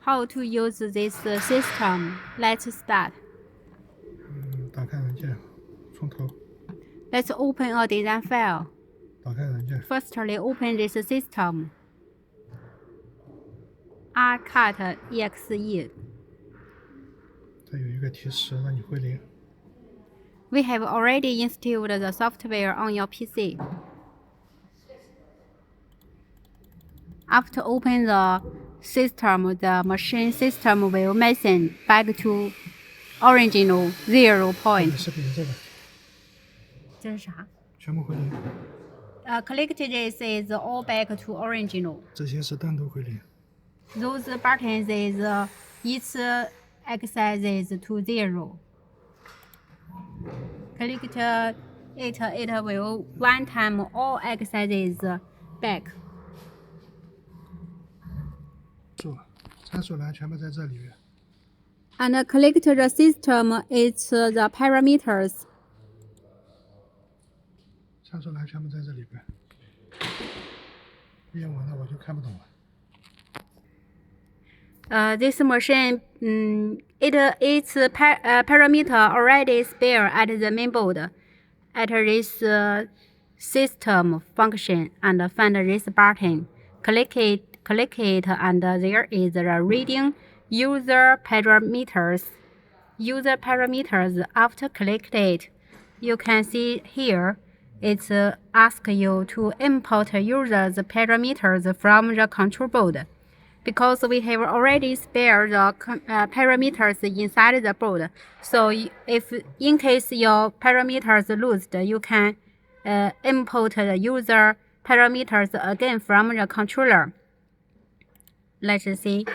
How to use this system? Let's start. 打开文件，从头。 Let's open a design file. 打开文件。 Firstly, open this system. Icut exe. 它有一个提示让你回零。 We have already installed the software on your PC. After opening the system, the machine system will mention back to original 0 point. 视频这个这是啥？全部回零， Click this is all back to original. 这些是单独回零。 Those buttons is each accesses to 0. Click it will one time all accesses back. 做参数栏全部在这里面。 And click the system, it's the parameters. 参数栏全部在这里边。英文的我就看不懂了。 This machine, its parameter already spare at the mainboard. At this system function and find this button. Click it, and there is the reading user parameters. User parameters. After click it, you can see here. It's ask you to import user's parameters from the control board. Because we have already spared the parameters inside the board, so if in case your parameters lost, you can import the user parameters again from the controller. Let's see.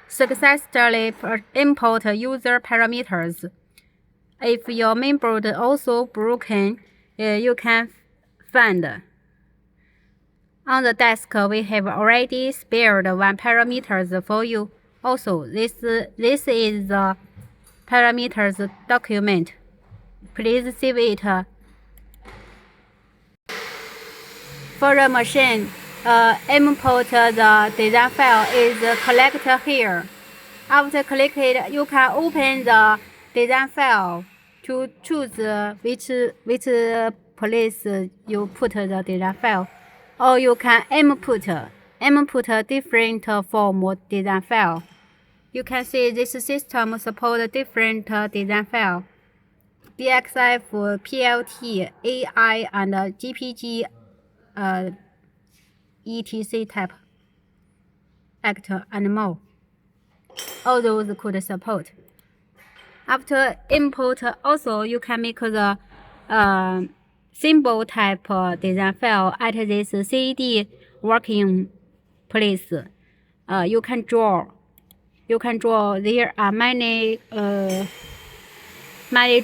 Successfully import user parameters. If your mainboard also broken, you can find. On the desk, we have already spared one parameters for you. Also, this is the parameters document. Please save it. For the machine, import the design file is collected here. After click it, you can open the design file to choose which place you put the design file. Or you can input a different form design file. You can see this system supports different design file. DXF, PLT, AI, and GPG, etc. type, actor, and more. All those could support. After import, also you can make the symbol type design file at this CAD working place. You can draw. There are many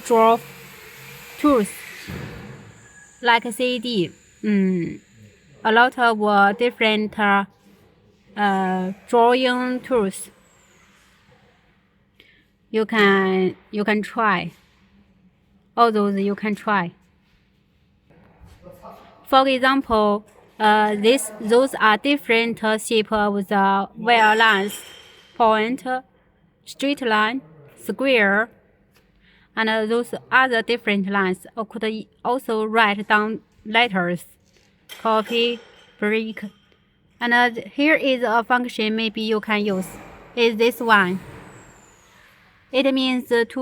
draw tools like CAD. A lot of different drawing tools. You can try. All those you can try. For example, those are different shape of the wire lines, point, straight line, square, and those other different lines. Or could also write down letters, copy, break. And here is a function maybe you can use. Is this one? It means this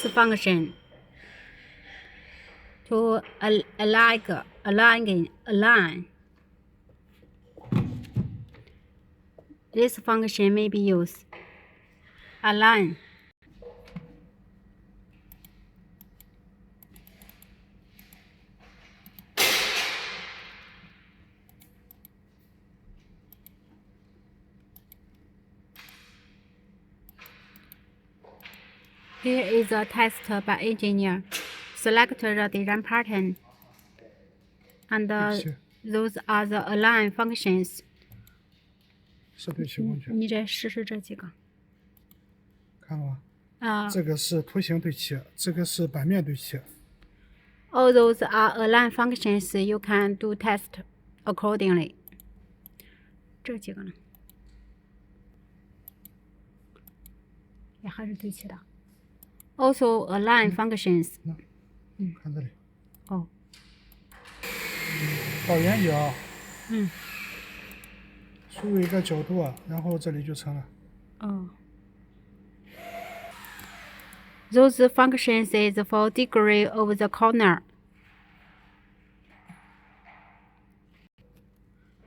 function. To align. This function may be used. Align. Here is a test by engineer. Select the design pattern, and those are the align functions. 是对齐工具。你再试试这几个。看了吗？这个是图形对齐，这个是版面对齐。All those are align functions. You can do test accordingly. 这几个呢？也还是对齐的。Also align functions。看这里。哦。导圆角。嗯。输入一个角度，然后这里就成了。哦。Those functions is for degree of the corner.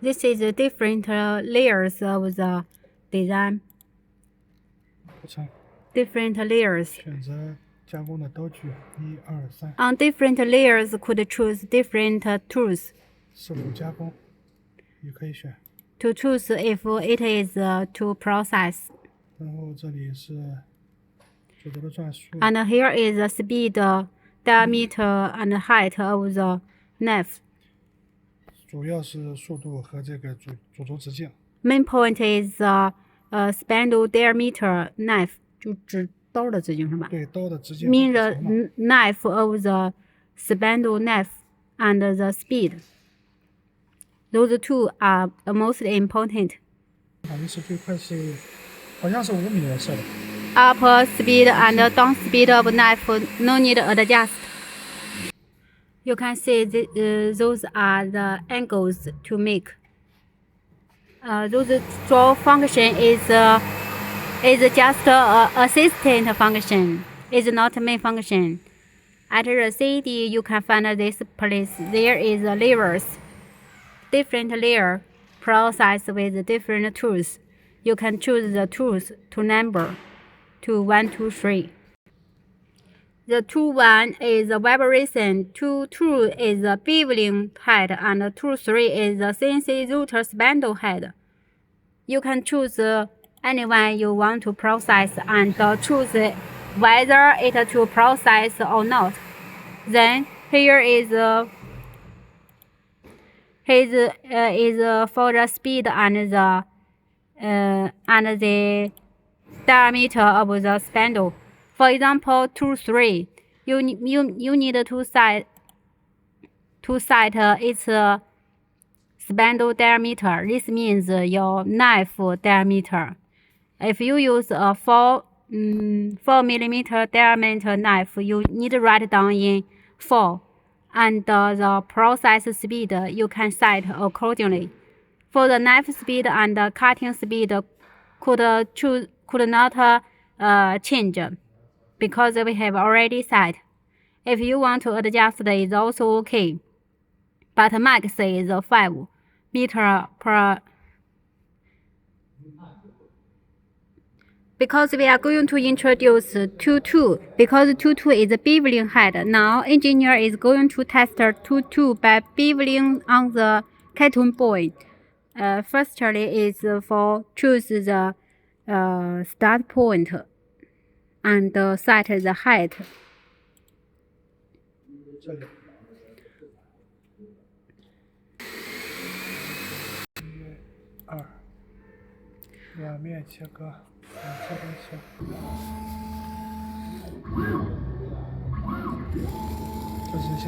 This is different layers of the design. 不成。Different layers. 选择加工的刀具，1、2、3。On different layers, could choose different tools. 是否加工，也可以选。To choose if it is to process. 然后这里是左轴的转速。And here is the speed, diameter, and height of the knife. 主要是速度和这个主轴直径。Main point is spindle diameter knife. 就指刀的直径是吧？对，刀的直径。Mean the knife of the spindle knife and the speed. Those two are most important. 好像是最快是，好像是5米的设的。Up speed and down speed of knife no need adjust. You can see those are the angles to make. Those draw function is just assistant function. Is not main function. At the CD, you can find this place. There is levers. Different layer process with different tools. You can choose the tools to number to 1, 2, 3. The tool 1 is the vibration, tool 2 is the beveling head, and tool 3 is the CNC router spindle head. You can choose any one you want to process and choose whether it to process or not. Then here is for the speed and the diameter of the spindle. For example, tool 3, you need to set its spindle diameter. This means your knife diameter. If you use a 4 millimeter diameter knife, you need to write down in 4, and the process speed you can set accordingly. For the knife speed and cutting speed could not change because we have already set. If you want to adjust, it's also okay. But max is 5 meter per. Because we are going to introduce 2-2, because 2-2 is a beveling head. Now, engineer is going to test 2-2 by beveling on the cartoon boy. Firstly, is for choose the start point and set the height. 这里。1、2，两面切割，两侧都切。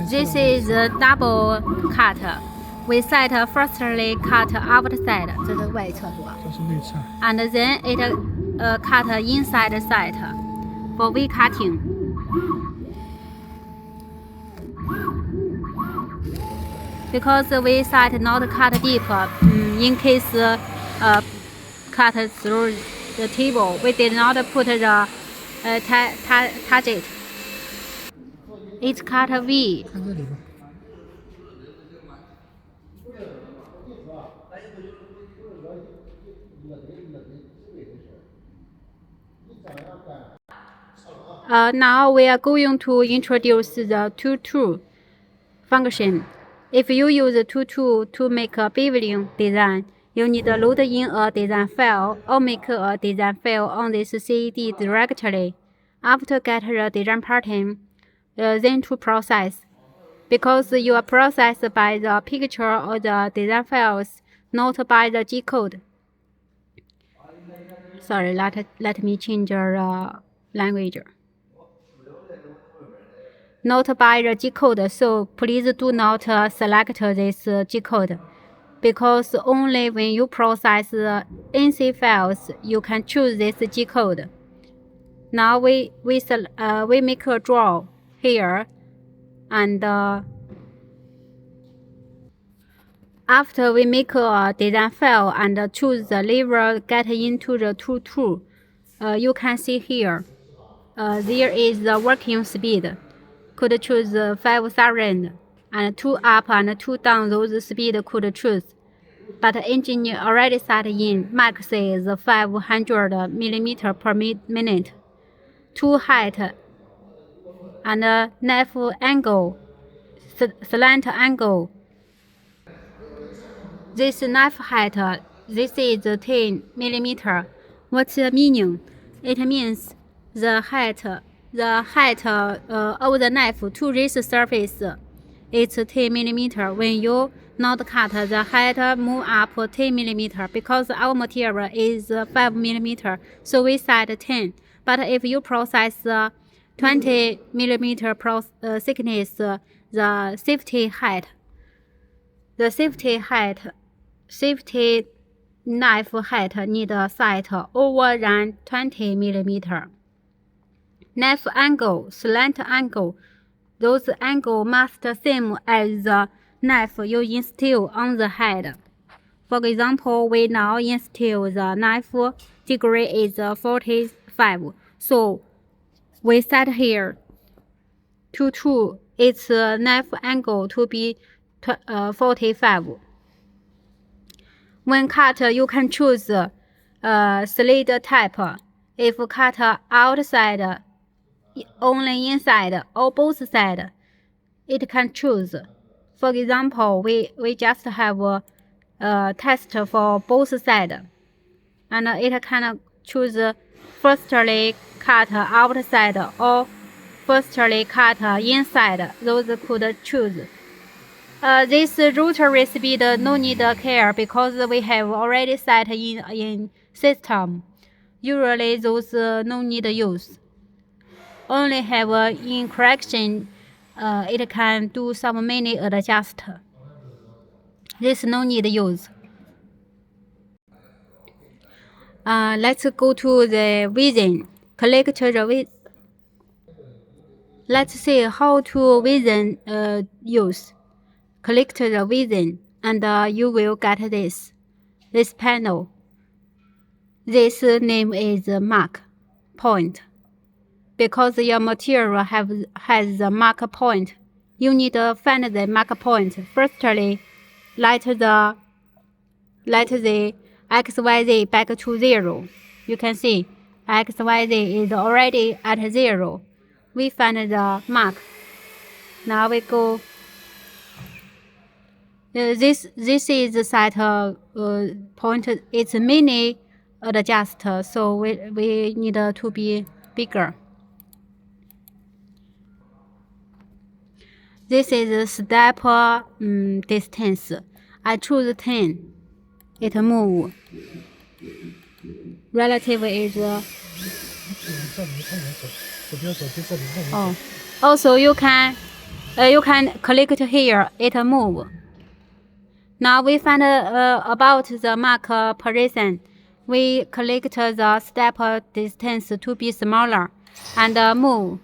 This is a double cut. We set firstly cut outside. 这是外侧是吧？这是内侧。And then it cut inside side for V cutting. Because we set not cut deep, in case cut through the table, we did not put the target. It cut V. 看这里吧。Now we are going to introduce the 2-2 function. If you use 2-2 to make a beveling design, you need to load in a design file or make a design file on this CAD directly. After get the design pattern, then to process. Because you are processed by the picture or the design files, not by the G code. Sorry, let me change the language. Not by the G code, so please do not select this G code. because only when you process the NC files you can choose this G code. Now we make a draw here, and after we make a design file and choose the lever get into the tool, you can see here there is the working speed. Could choose 5,000 and 2 up and 2 down. Those speed could choose, but engineer already set in max is 500 millimeter per minute. 2 height and knife angle, slant angle. This knife height, this is 10 millimeter. What's the meaning? It means the height of the knife to this surface is 10 millimeter. When you not cut, the height move up 10 millimeter because our material is 5 millimeter, so we set 10. But if you process 20 millimeter thickness, the safety knife height need set over than 20 millimeter. Knife angle, slant angle, those angle must same as the knife you install on the head. For example, we now install the knife degree is 45, so we set here to its knife angle to be 45. When cut, you can choose slide type. If cut outside, only inside, or both sides, it can choose. For example, we just have a test for both sides, and it can choose firstly cut outside or firstly cut inside. Those could choose. This rotary speed no need care because we have already set in system. Usually those no need use. Only have in correction, it can do some mini adjust. This no need use. Let's go to the vision. Collect the Let's see how to vision use. Click the vision and you will get this panel. This name is mark point. Because your material has the mark point, you need to find the mark point. Firstly, let the XYZ back to 0. You can see XYZ is already at 0. We find the mark. Now we go. This is set point. It's mini adjust, so we need to be bigger. This is step distance. I choose 10. It move. Relative is. Also you can click here. It move. Now we find about the mark position. We click the step distance to be smaller and move.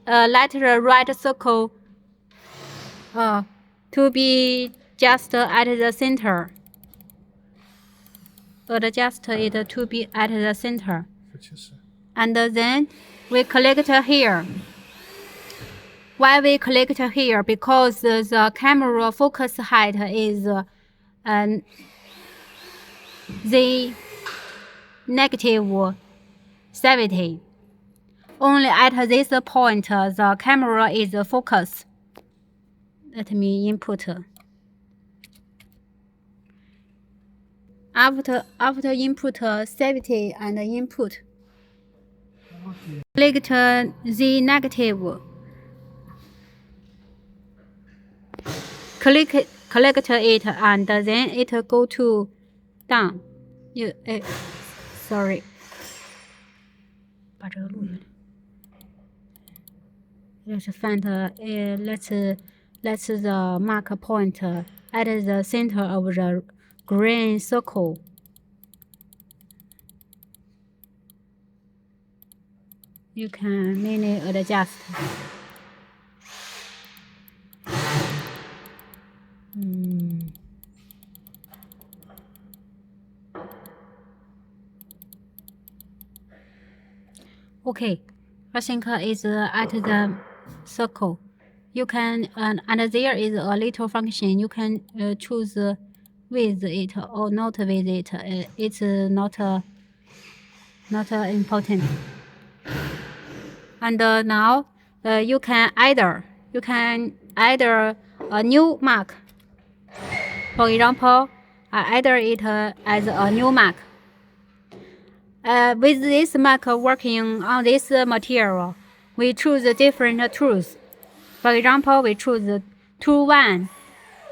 Let the right circle to be just at the center. Adjust it to be at the center. And then we click here. Why we click here? Because the camera focus height is the negative 70. Only at this point the camera is focus. Let me input. After input 70 and input, click the negative. Click it and then it go to down. Sorry. 把这个录下来。Let's find let's That's the mark point at the center of the green circle. You can manually adjust. Okay, I think it's at the circle. You can and there is a little function. You can choose with it or not with it. It's not important. And now you can add a new mark. For example, I add it as a new mark. With this mark working on this material, we choose different tools. For example, we choose tool 1.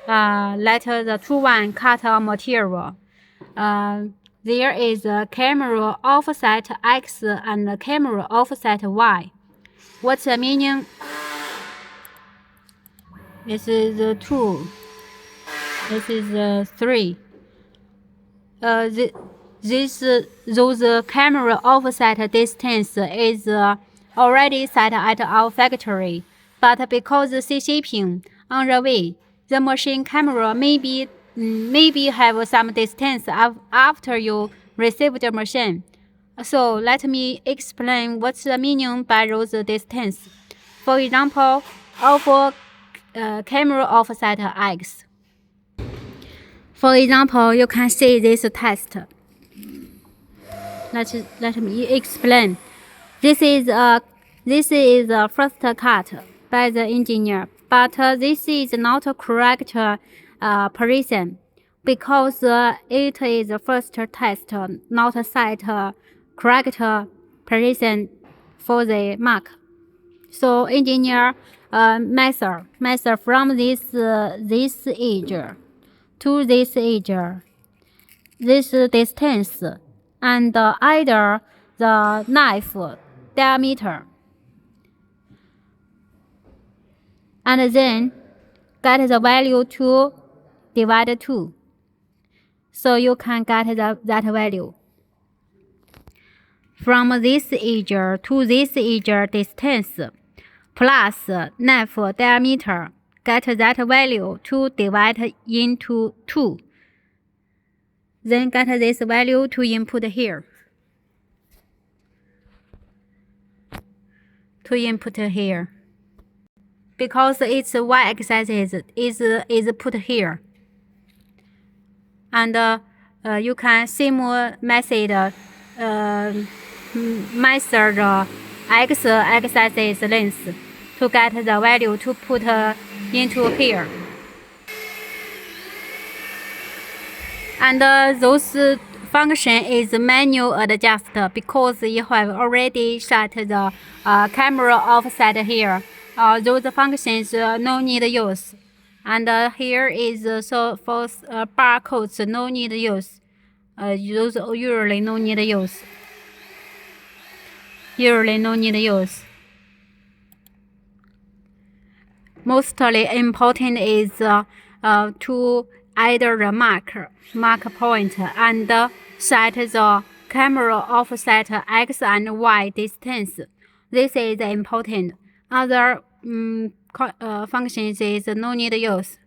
Let the tool 1 cut a material. There is a camera offset X and a camera offset Y. What's the meaning? This is 2. This is 3. Those camera offset distance is already set at our factory, but because the shipping on the way, the machine camera maybe have some distance after you receive the machine. So let me explain what's the meaning by those distance. For example, of camera offset X. For example, you can see this test. Let me explain. This is a first cut by the engineer, but this is not a correct position because it is the first test, not set correct position for the mark. So engineer measure from this edge to this edge, this distance, and either the knife diameter, and then get the value to divide 2. So you can get that value. From this edge to this edge distance plus knife diameter, get that value to divide into 2. Then get this value to input here. Because its y-axis is put here. And you can same method measure the x-axis length to get the value to put into here. And those function is manual adjust because you have already set the camera offset here. Those functions no need use. And here is so for barcodes no need use. Those usually no need use. Mostly important is to add the mark point and set the camera offset X and Y distance. This is important. Other functions is no need use.